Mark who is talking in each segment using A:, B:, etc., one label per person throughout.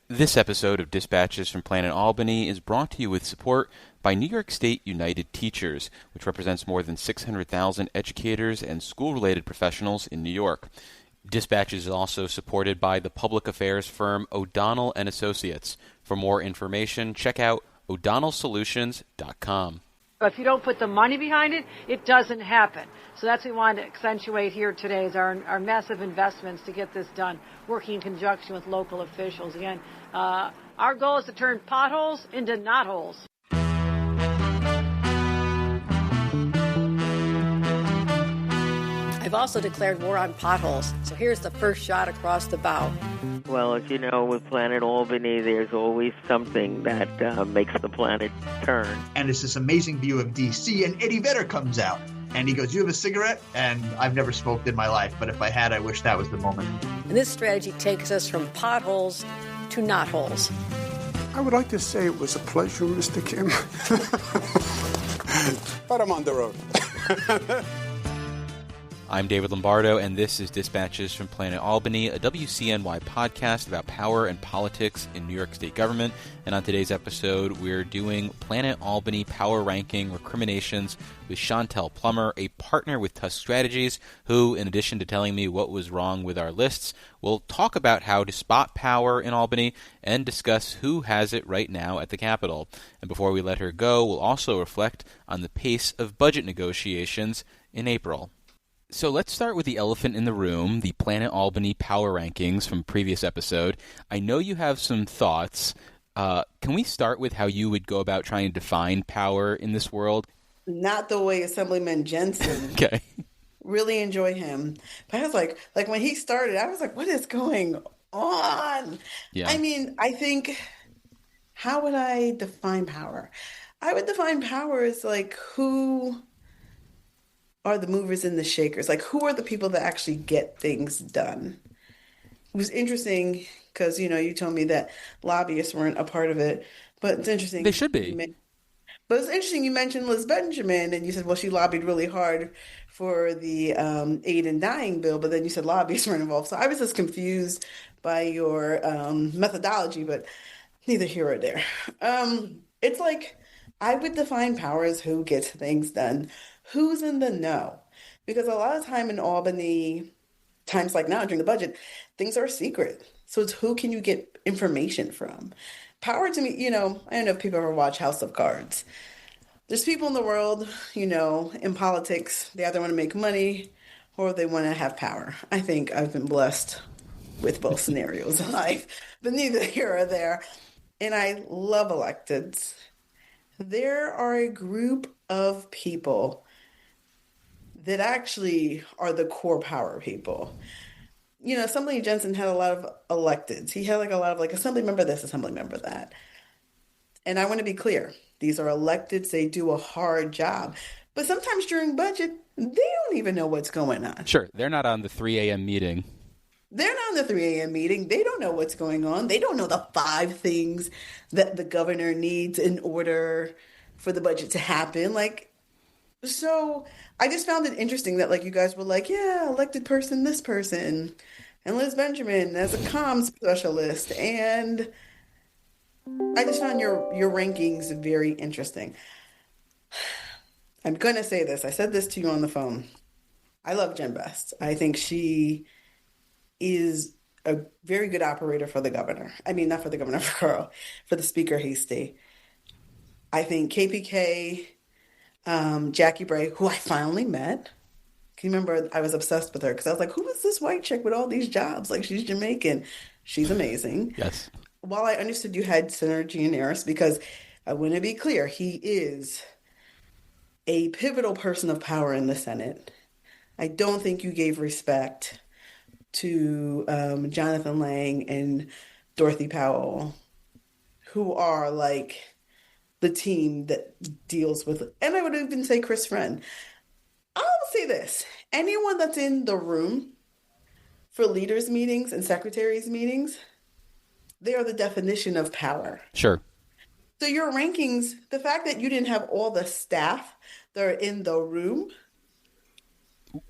A: This episode of Dispatches from Planet Albany is brought to you with support by New York State United Teachers, which represents more than 600,000 educators and school-related professionals in New York. Dispatches is also supported by the public affairs firm O'Donnell & Associates. For more information, check out o'donnellsolutions.com.
B: But if you don't put the money behind it, it doesn't happen. So that's what we wanted to accentuate here today is our massive investments to get this done, working in conjunction with local officials. Again, our goal is to turn potholes into knotholes. I've also declared war on potholes. So here's the first shot across the bow.
C: Well, as you know, with Planet Albany, there's always something that makes the planet turn.
D: And it's this amazing view of D.C., and Eddie Vedder comes out. And he goes, "You have a cigarette?" And I've never smoked in my life, but if I had, I wish that was the moment.
B: And this strategy takes us from potholes to knotholes.
E: I would like to say it was a pleasure, Mr. Kim. But I'm on the road.
A: I'm David Lombardo, and this is Dispatches from Planet Albany, a WCNY podcast about power and politics in New York State government. And on today's episode, we're doing Planet Albany Power Ranking Recriminations with Chantel Plummer, a partner with Tusk Strategies, who, in addition to telling me what was wrong with our lists, will talk about how to spot power in Albany and discuss who has it right now at the Capitol. And before we let her go, we'll also reflect on the pace of budget negotiations in April. So let's start with the elephant in the room, the Planet Albany Power Rankings from previous episode. I know you have some thoughts. Can we start with how you would go about trying to define power in this world?
F: Not the way Assemblyman Jensen.
A: Okay.
F: Really enjoy him. But I was like when he started, I was like, what is going on?
A: Yeah.
F: I mean, I think, how would I define power? I would define power as like who are the movers and the shakers? Like, who are the people that actually get things done? It was interesting because, you told me that lobbyists weren't a part of it, but it's interesting.
A: They should be.
F: But it's interesting you mentioned Liz Benjamin, and you said, well, she lobbied really hard for the aid in dying bill, but then you said lobbyists weren't involved. So I was just confused by your methodology, but neither here or there. It's like, I would define power as who gets things done. Who's in the know? Because a lot of time in Albany, times like now during the budget, things are secret. So it's who can you get information from? Power to me, I don't know if people ever watch House of Cards. There's people in the world, in politics, they either want to make money or they want to have power. I think I've been blessed with both scenarios in life, but neither here or there. And I love electeds. There are a group of people that actually are the core power people. Assemblyman Jensen had a lot of electeds. He had a lot of assembly member this, assembly member that. And I want to be clear. These are electeds. They do a hard job. But sometimes during budget, they don't even know what's going on.
A: Sure. They're not on the 3 a.m. meeting. They
F: don't know what's going on. They don't know the 5 things that the governor needs in order for the budget to happen. So I just found it interesting that you guys were yeah, elected person, this person, and Liz Benjamin as a comms specialist. And I just found your rankings very interesting. I'm going to say this. I said this to you on the phone. I love Jen Best. I think she is a very good operator for the governor. I mean, not for the governor, for the Speaker Hasty. I think KPK, Jackie Bray, who I finally met. Can you remember I was obsessed with her because I was like, who is this white chick with all these jobs? She's Jamaican. She's amazing.
A: Yes.
F: While I understood you had Senator Gianaris, because I want to be clear, he is a pivotal person of power in the Senate. I don't think you gave respect to Jonathan Lang and Dorothy Powell, who are the team that deals with it. And I would even say Chris Friend. I'll say this. Anyone that's in the room for leaders' meetings and secretaries' meetings, they are the definition of power.
A: Sure.
F: So your rankings, the fact that you didn't have all the staff that are in the room.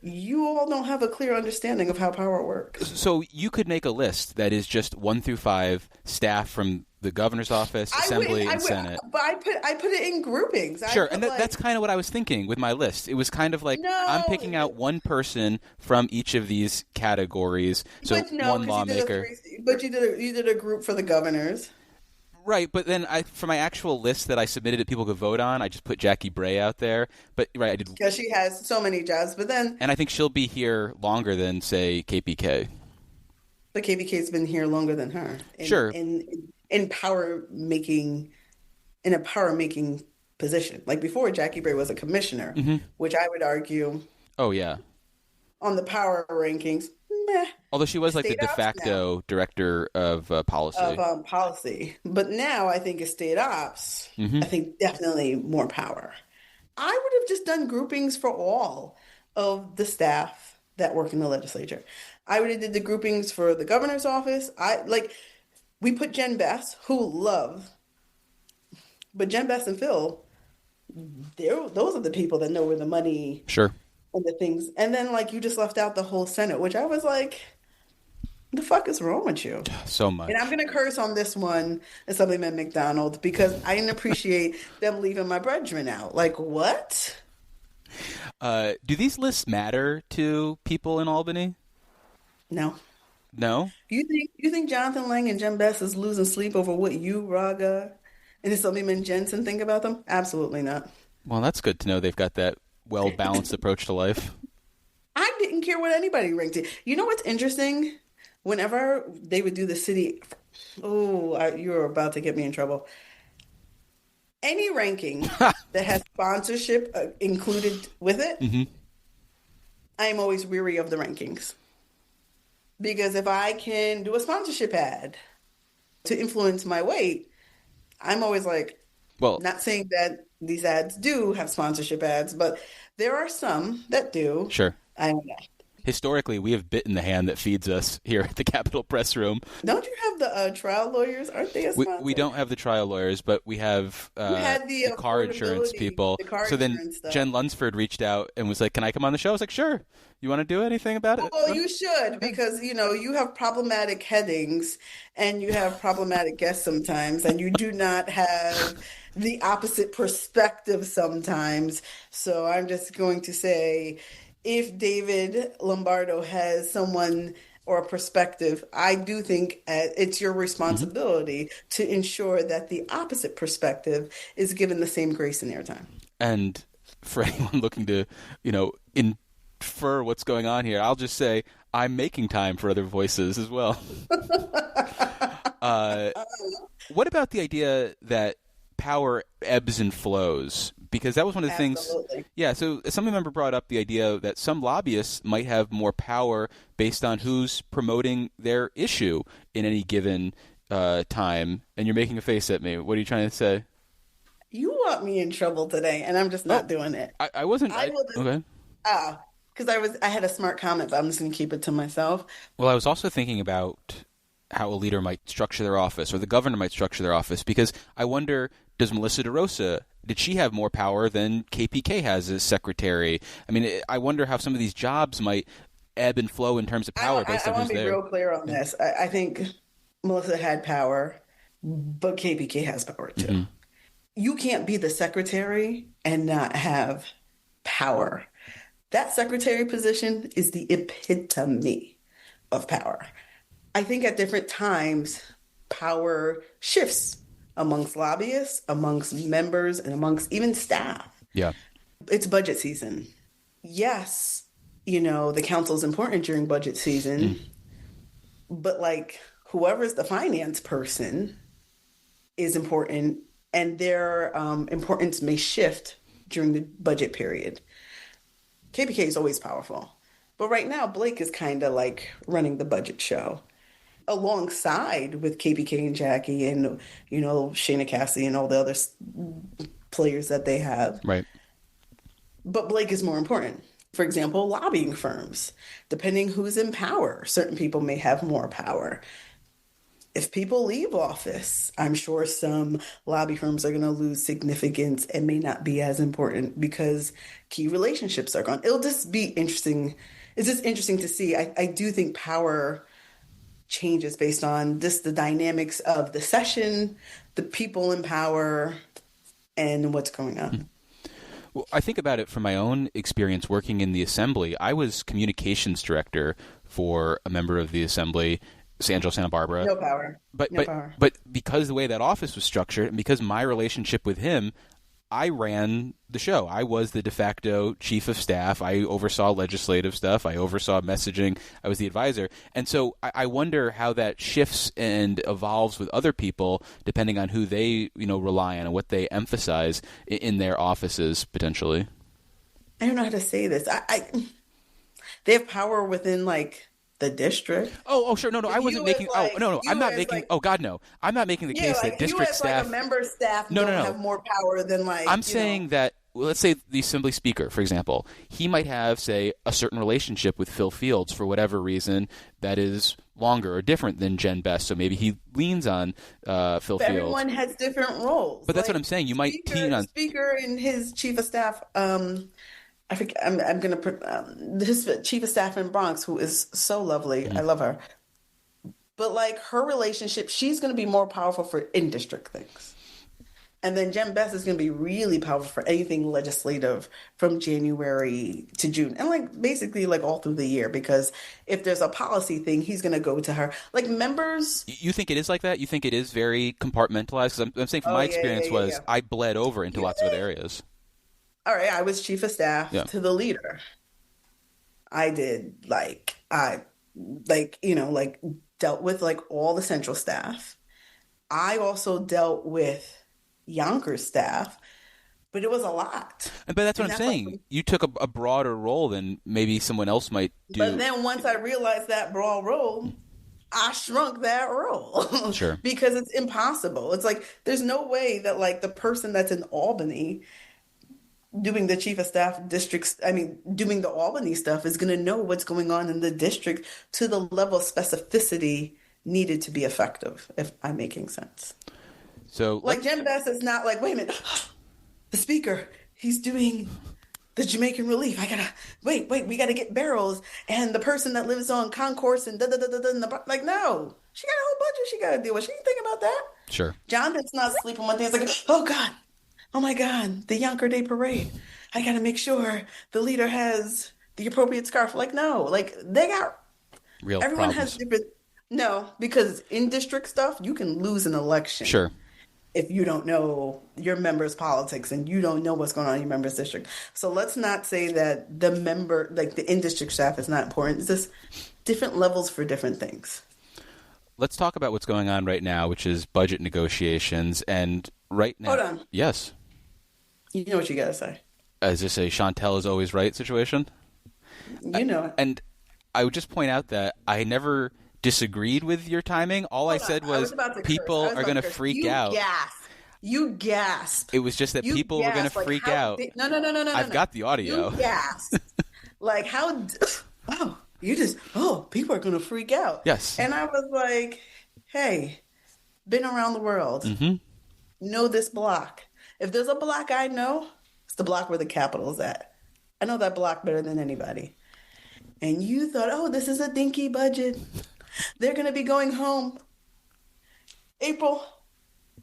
F: you all don't have a clear understanding of how power works.
A: So you could make a list that is just 1 through 5 staff from the governor's office, assembly, and Senate.
F: But I put it in groupings.
A: Sure, and that's kind of what I was thinking with my list. It was kind of like I'm picking out one person from each of these categories. So one lawmaker.
F: But you did a group for the governors.
A: Right, but then for my actual list that I submitted that people could vote on, I just put Jackie Bray out there. But right, I did
F: because she has so many jobs. But then,
A: and I think she'll be here longer than say KPK.
F: But KPK's been here longer than her.
A: Sure,
F: in power making, in a power making position. Like before, Jackie Bray was a commissioner, which I would argue.
A: Oh yeah.
F: On the power rankings. Meh.
A: Although she was like the de facto director of policy.
F: But now I think as state ops, I think definitely more power. I would have just done groupings for all of the staff that work in the legislature. I would have did the groupings for the governor's office. We put Jen Bess, but Jen Bess and Phil, those are the people that know where the money.
A: Sure.
F: And the things, and then you just left out the whole Senate, which I was like, the fuck is wrong with you?
A: So much.
F: And I'm gonna curse on this one, Assemblyman McDonald, because I didn't appreciate them leaving my brethren out. Like, what?
A: Do these lists matter to people in Albany?
F: No.
A: You
F: think Jonathan Lang and Jen Bess is losing sleep over what you, Raga, and Assemblyman Jensen think about them? Absolutely not.
A: Well, that's good to know they've got that well-balanced approach to life.
F: I didn't care what anybody ranked it. You know what's interesting? Whenever they would do the city, you're about to get me in trouble. Any ranking that has sponsorship included with it, I am always weary of the rankings. Because if I can do a sponsorship ad to influence my weight, I'm always like, not saying that these ads do have sponsorship ads, but there are some that do.
A: Sure.
F: I don't know.
A: Historically, we have bitten the hand that feeds us here at the Capitol Press Room.
F: Don't you have the trial lawyers? Aren't they a sponsor?
A: We don't have the trial lawyers, but we have the car insurance people. So then Jen Lunsford reached out and was like, can I come on the show? I was like, sure. You want to do anything about it?
F: Well, you should, because, you have problematic headings and you have problematic guests sometimes, and you do not have the opposite perspective sometimes. So I'm just going to say, if David Lombardo has someone or a perspective, I do think it's your responsibility to ensure that the opposite perspective is given the same grace and airtime.
A: And for anyone looking to, infer what's going on here, I'll just say I'm making time for other voices as well. What about the idea that power ebbs and flows? Because that was one of the things. Yeah, so a member brought up the idea that some lobbyists might have more power based on who's promoting their issue in any given time. And you're making a face at me. What are you trying to say?
F: You want me in trouble today, and I'm just not doing it.
A: I wasn't. Okay.
F: Because I had a smart comment, but I'm just going to keep it to myself.
A: Well, I was also thinking about how a leader might structure their office, or the governor might structure their office, because I wonder, does Melissa DeRosa, did she have more power than KPK has as secretary? I mean, I wonder how some of these jobs might ebb and flow in terms of power based on who's there.
F: I want to be real clear on this. I think Melissa had power, but KPK has power too. Mm-hmm. You can't be the secretary and not have power. That secretary position is the epitome of power. I think at different times, power shifts amongst lobbyists, amongst members, and amongst even staff.
A: Yeah.
F: It's budget season. Yes, the council's important during budget season, but whoever's the finance person is important, and their importance may shift during the budget period. KPK is always powerful. But right now, Blake is kind of running the budget show alongside with KPK and Jackie and, Shayna Cassidy and all the other players that they have.
A: Right.
F: But Blake is more important. For example, lobbying firms. Depending who's in power, certain people may have more power. if people leave office, I'm sure some lobby firms are going to lose significance and may not be as important because key relationships are gone. It'll just be interesting. It's just interesting to see. I do think power changes based on just the dynamics of the session, the people in power, and what's going on.
A: Well, I think about it from my own experience working in the Assembly. I was communications director for a member of the Assembly, Santa Barbara.
F: No power.
A: But because the way that office was structured and because my relationship with him, I ran the show. I was the de facto chief of staff. I oversaw legislative stuff. I oversaw messaging. I was the advisor. And so I wonder how that shifts and evolves with other people depending on who they, rely on and what they emphasize in their offices potentially.
F: I don't know how to say this. They have power within the district.
A: Oh, sure. No, I wasn't making. I'm not making. Oh, God, no. I'm not making the case that district staff.
F: A member staff don't have more power than
A: I'm saying that. Well, let's say the Assembly Speaker, for example, he might have, say, a certain relationship with Phil Fields for whatever reason that is longer or different than Jen Best. So maybe he leans on Phil Fields.
F: Everyone has different roles.
A: But that's what I'm saying. You might lean on
F: Speaker and his chief of staff. I forget. I'm going to put his chief of staff in Bronx, who is so lovely. Mm-hmm. I love her. But her relationship, she's going to be more powerful for in-district things. And then Jen Best is going to be really powerful for anything legislative from January to June. And basically all through the year, because if there's a policy thing, he's going to go to her. Members.
A: You think it is like that? You think it is very compartmentalized? Because I'm saying from my experience was I bled over into lots of other areas.
F: All right, I was chief of staff to the leader. I did dealt with all the central staff. I also dealt with Yonkers staff, but it was a lot.
A: But that's what I'm saying. You took a broader role than maybe someone else might do.
F: But then once I realized that broad role, I shrunk that role.
A: Sure.
F: Because it's impossible. It's there's no way that the person that's in Albany doing the chief of staff doing the Albany stuff is going to know what's going on in the district to the level of specificity needed to be effective, if I'm making sense.
A: So
F: Jen Best is not wait a minute, the speaker, he's doing the Jamaican relief. I gotta, wait, we gotta get barrels. And the person that lives on Concourse and no, she got a whole budget she gotta deal with. She didn't think about that.
A: Sure.
F: Jonathan's not sleeping one day. It's oh God. Oh my God, the Yonker Day Parade. I got to make sure the leader has the appropriate scarf. No, they got
A: real
F: everyone
A: problems.
F: has different. No, because in district stuff, you can lose an election.
A: Sure.
F: If you don't know your member's politics and you don't know what's going on in your member's district. So let's not say that the member, the in-district staff is not important. It's just different levels for different things.
A: Let's talk about what's going on right now, which is budget negotiations. And right now...
F: Hold on.
A: Yes.
F: You know what you got to say.
A: Is this a Chantel is always right situation?
F: You know it.
A: And I would just point out that I never disagreed with your timing. All I said was people are going to freak out.
F: You gasped.
A: It was just that people were going to freak out.
F: No.
A: I've got the audio.
F: You gasped. People are going to freak out.
A: Yes.
F: And I was hey, been around the world.
A: Mm-hmm.
F: Know this block. If there's a block I know, it's the block where the Capitol is at. I know that block better than anybody. And you thought, this is a dinky budget. They're going to be going home April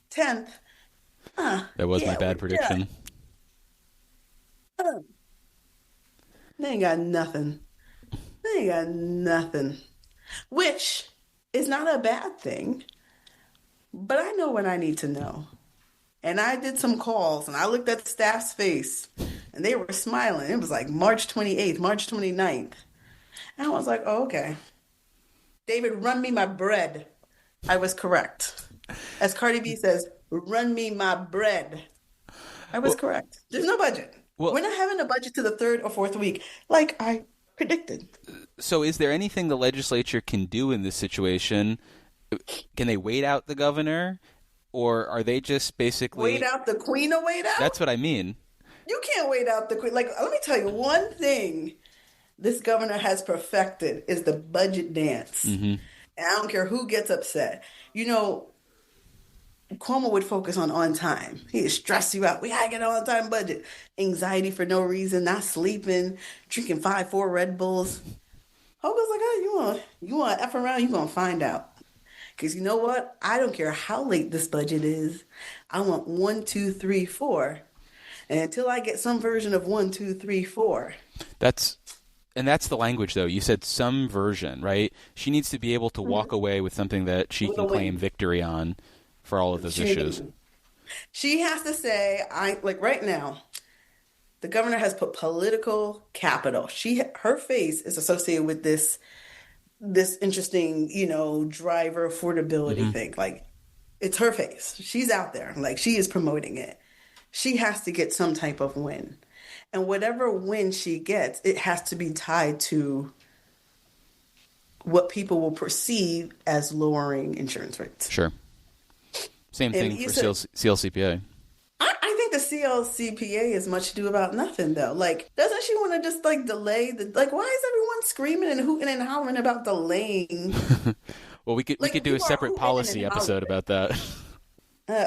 F: 10th.
A: That was my bad prediction.
F: They ain't got nothing. Which is not a bad thing. But I know what I need to know. And I did some calls, and I looked at the staff's face, and they were smiling. It was March 28th, March 29th. And I was okay. David, run me my bread. I was correct. As Cardi B says, run me my bread. I was correct. There's no budget. We're not having a budget to the third or fourth week, like I predicted.
A: So is there anything the legislature can do in this situation? Can they wait out the governor? Or are they just basically...
F: Wait out the queen or wait out?
A: That's what I mean.
F: You can't wait out the queen. Let me tell you one thing this governor has perfected is the budget dance.
A: Mm-hmm.
F: And I don't care who gets upset. You know, Cuomo would focus on time. He'd stress you out. We gotta get an on time budget. Anxiety for no reason, not sleeping, drinking 4 Red Bulls. Hogan's like, oh, you want to F around, you gonna find out. Because you know what? I don't care how late this budget is. I want 1, 2, 3, 4. And until I get some version of 1, 2, 3, 4.
A: That's the language, though. You said some version, right? She needs to be able to walk away with something that she can claim victory on for all of those issues.
F: She has to say, right now, the governor has put political capital. Her face is associated with this interesting, driver affordability thing. Like, it's her face. She's out there. Like, she is promoting it. She has to get some type of win. And whatever win she gets, it has to be tied to what people will perceive as lowering insurance rates.
A: Sure. Same thing for CLCPA.
F: I think the CLCPA is much ado about nothing, though. Like, doesn't she want to just, delay why is everyone screaming and hooting and hollering about delaying?
A: Well, we could do a separate policy episode about that.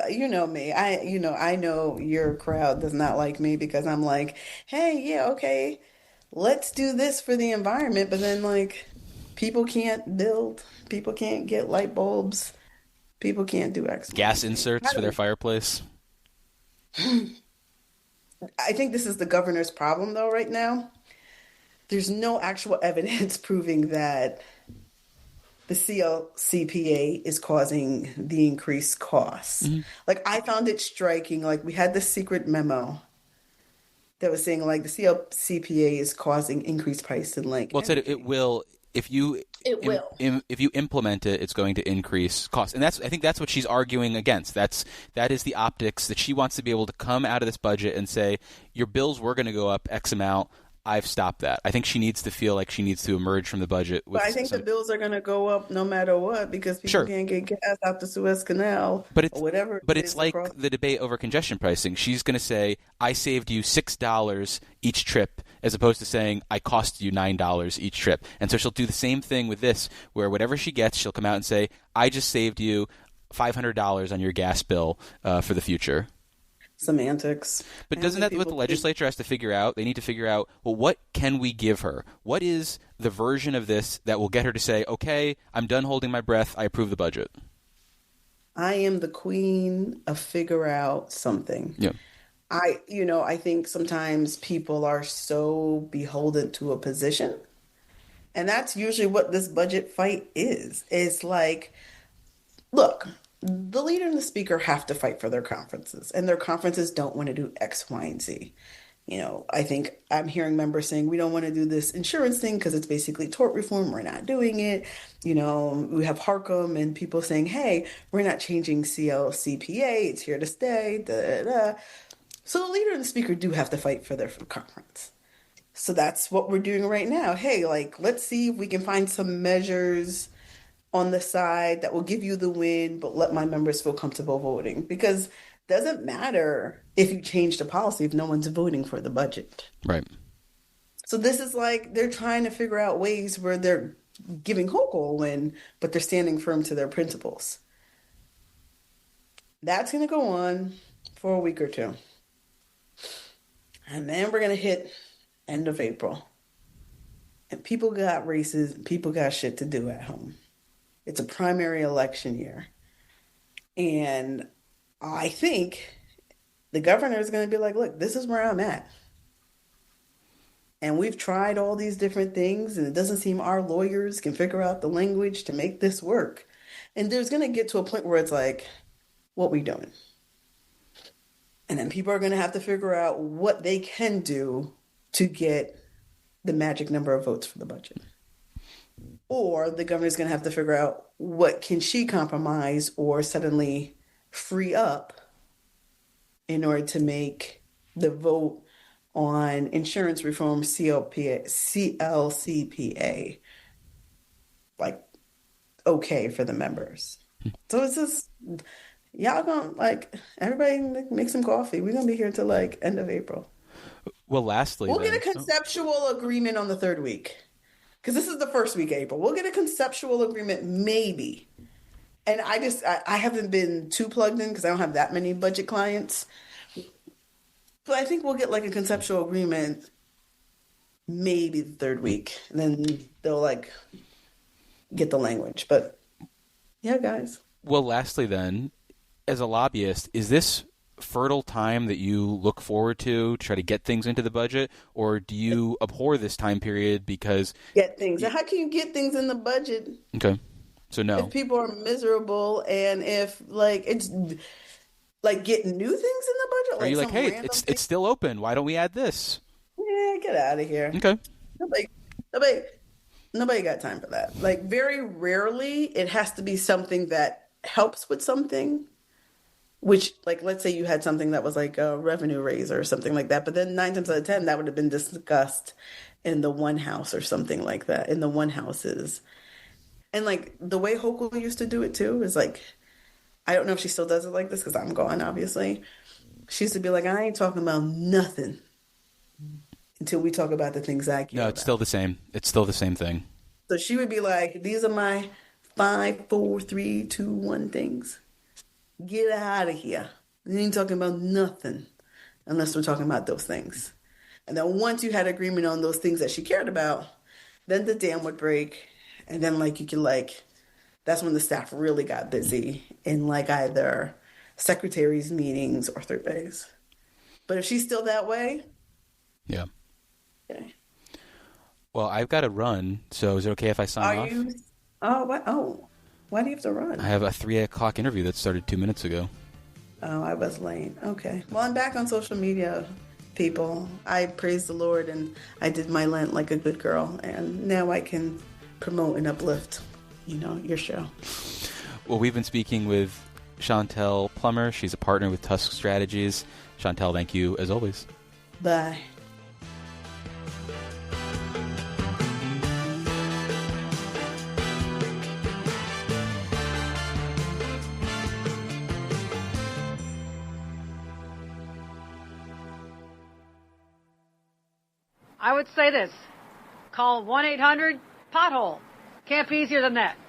F: You know me. I know your crowd does not like me because I'm like, hey, yeah, okay, let's do this for the environment. But then, people can't build. People can't get light bulbs. People can't do X.
A: Gas inserts for their fireplace.
F: I think this is the governor's problem, though, right now. There's no actual evidence proving that the CLCPA is causing the increased costs. I found it striking. We had this secret memo that was saying, the CLCPA is causing increased price in,
A: Well, it said it will. If you implement it, it's going to increase costs, and I think that's what she's arguing against. That is the optics that she wants to be able to come out of this budget and say, your bills were going to go up X amount. I've stopped that. I think she needs to feel like she needs to emerge from the budget.
F: But I think the bills are going to go up no matter what because people can't get gas out the Suez Canal or whatever.
A: But it's like the debate over congestion pricing. She's going to say, I saved you $6 each trip, as opposed to saying, I cost you $9 each trip. And so she'll do the same thing with this, where whatever she gets, she'll come out and say, I just saved you $500 on your gas bill for the future.
F: Semantics.
A: But doesn't that what the legislature has to figure out? They need to figure out, well, what can we give her? What is the version of this that will get her to say, okay, I'm done holding my breath. I approve the budget.
F: I am the queen of figure out something.
A: Yeah.
F: I think sometimes people are so beholden to a position. And that's usually what this budget fight is. It's like, look, the leader and the speaker have to fight for their conferences, and their conferences don't want to do X, Y, and Z. I think I'm hearing members saying we don't want to do this insurance thing because it's basically tort reform. We're not doing it. We have Harcum and people saying, hey, we're not changing CLCPA. It's here to stay. Da, da, da. So the leader and the speaker do have to fight for their conference. So that's what we're doing right now. Hey, let's see if we can find some measures on the side that will give you the win, but let my members feel comfortable voting. Because it doesn't matter if you change the policy if no one's voting for the budget.
A: Right.
F: So this is they're trying to figure out ways where they're giving Hochul a win, but they're standing firm to their principles. That's going to go on for a week or two. And then we're going to hit end of April. And people got races, and people got shit to do at home. It's a primary election year. And I think the governor is going to be like, look, this is where I'm at. And we've tried all these different things, and it doesn't seem our lawyers can figure out the language to make this work. And there's going to get to a point where it's like, what we doing? And then people are going to have to figure out what they can do to get the magic number of votes for the budget. Or the governor's going to have to figure out what can she compromise or suddenly free up in order to make the vote on insurance reform CLCPA okay for the members. So it's just, y'all gonna everybody make some coffee. We're gonna be here till end of April.
A: Well, lastly,
F: we'll get a conceptual agreement on the third week. because this is the first week of April. We'll get a conceptual agreement, maybe. And I haven't been too plugged in because I don't have that many budget clients. But I think we'll get like a conceptual agreement maybe the third week. And then they'll like get the language. But yeah, guys.
A: Well, lastly then, as a lobbyist, is this fertile time that you look forward to try to get things into the budget, or do you abhor this time period because
F: get things? How can you get things in the budget?
A: Okay, so no.
F: If people are miserable, and if like it's like getting new things in the budget,
A: are you like, hey, it's still open? Why don't we add this?
F: Yeah, get out of here.
A: Okay.
F: Nobody got time for that. Like very rarely, it has to be something that helps with something. Which, like, let's say you had something that was like a revenue raiser or something like that, but then 9 times out of 10, that would have been discussed in the one house or something like that, in the one houses. And, like, the way Hochul used to do it, too, is, like, I don't know if she still does it like this because I'm gone, obviously. She used to be like, I ain't talking about nothing until we talk about the things I care about.
A: No, it's still the same. It's still the same thing.
F: So she would be like, these are my 5, 4, 3, 2, 1 things. Get out of here. You ain't talking about nothing unless we're talking about those things. And then once you had agreement on those things that she cared about, then the dam would break. And then like you could like, that's when the staff really got busy in like either secretaries' meetings or surveys. But if she's still that way.
A: Yeah.
F: Okay.
A: Well, I've got to run. So is it okay if I sign off?
F: Oh, what? Oh. Why do you have to run?
A: I have a 3 o'clock interview that started 2 minutes ago.
F: Oh, I was late. Okay. Well, I'm back on social media, people. I praise the Lord and I did my Lent like a good girl. And now I can promote and uplift, your show.
A: Well, we've been speaking with Chantel Plummer. She's a partner with Tusk Strategies. Chantel, thank you as always.
F: Bye.
B: I would say this. Call 1-800-POTHOLE. Can't be easier than that.